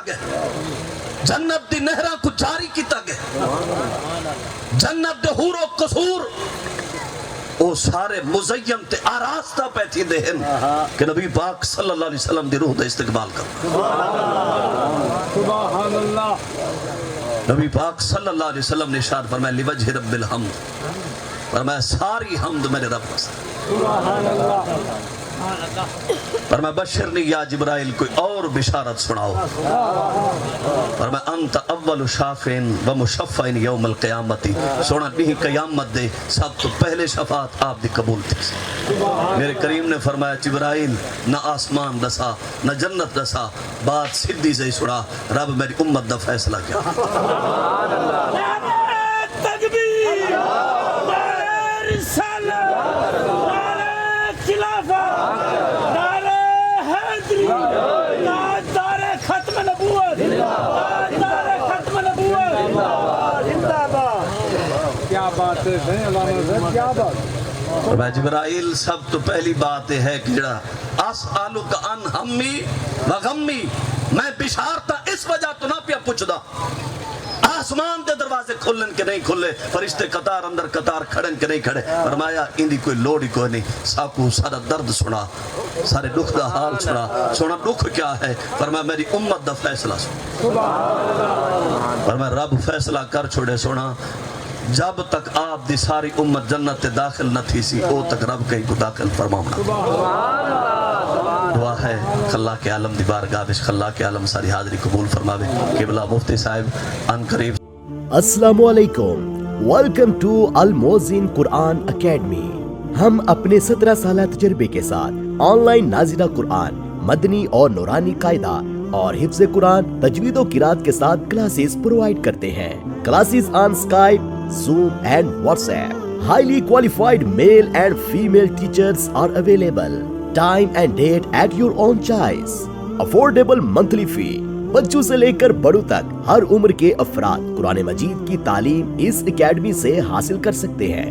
گیا جنت دی نہراں کو جاری کیتا گیا جنت دے حور و قصور او سارے مزین تے آراستہ پیتھی دے ہیں کہ نبی پاک صلی اللہ علیہ وسلم دی روح دا استقبال کر سبحان اللہ نبی پاک صلی اللہ علیہ وسلم نے ارشاد فرمایا لوجہ رب الحمد فرمایا ساری حمد میرے رب کو سبحان اللہ فرمایا بشرنی یا جبرائیل کوئی اور بشارت سناؤ فرمایا انت اول شافین و مشفعین یوم القیامتی سونا نہیں قیامت دے سب تو پہلے شفاعت آپ دی قبول تھی میرے کریم نے فرمایا جبرائیل نہ آسمان دسا نہ جنت دسا بات سدھی سے سنا رب میری امت دا فیصلہ کیا تکبیر نعرہ رسالت نعرہ خلافت نعرہ حیدری نعرہ ختم نبوت نعرہ ختم نبوت زندہ باد کیا بات ہے علامہ صاحب کیا بات فرمایا جبرائیل سب تو پہلی بات ہے کہ جڑا اسالک ان ہمی و غمی میں بشارتا اس وجہ تو نہ پیا پوچھدا آسمان دے دروازے کھلن کے نہیں کھلے فرشتے قطار اندر قطار کھڑن کے نہیں کھڑے فرمایا اندی کوئی لوڑی کوئی نہیں ساکو سارا درد سنا سارے دکھ دا حال سنا دکھ کیا ہے فرمایا میری امت دا فیصلہ سنا فرمایا رب فیصلہ کر چھوڑے سنا جب تک آپ دی ساری امت جنت داخل نہ تھی سی او تک رب کہیں کو داخل فرماؤنا دعا ہے خلا کے عالم دی بارگاہ بش خلا کے عالم ساری حاضری قبول فرماوے قبلہ مفتی صاحب ان قریب السلام علیکم ویلکم ٹو الموزن قرآن اکیڈمی ہم اپنے 17 سالہ تجربے کے ساتھ آن لائن نازلہ قرآن مدنی اور نورانی قاعدہ اور حفظ قرآن تجوید و قرات کے ساتھ کلاسز پرووائڈ کرتے ہیں classes on Skype Zoom and WhatsApp highly qualified male and female teachers are available time and date at your own choice affordable monthly فی بچوں سے لے کر بڑوں تک ہر عمر کے افراد قرآن مجید کی تعلیم اس اکیڈمی سے حاصل کر سکتے ہیں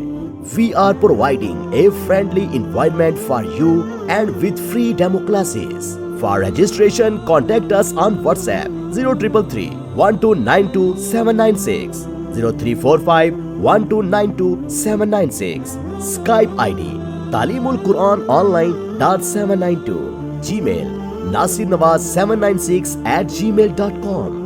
We are providing a friendly environment for you and with free demo classes. For registration, contact us on WhatsApp 0333 1292 796 0345 1292 796 Skype ID talimulquran online.792 Gmail nasirnawaz796@gmail.com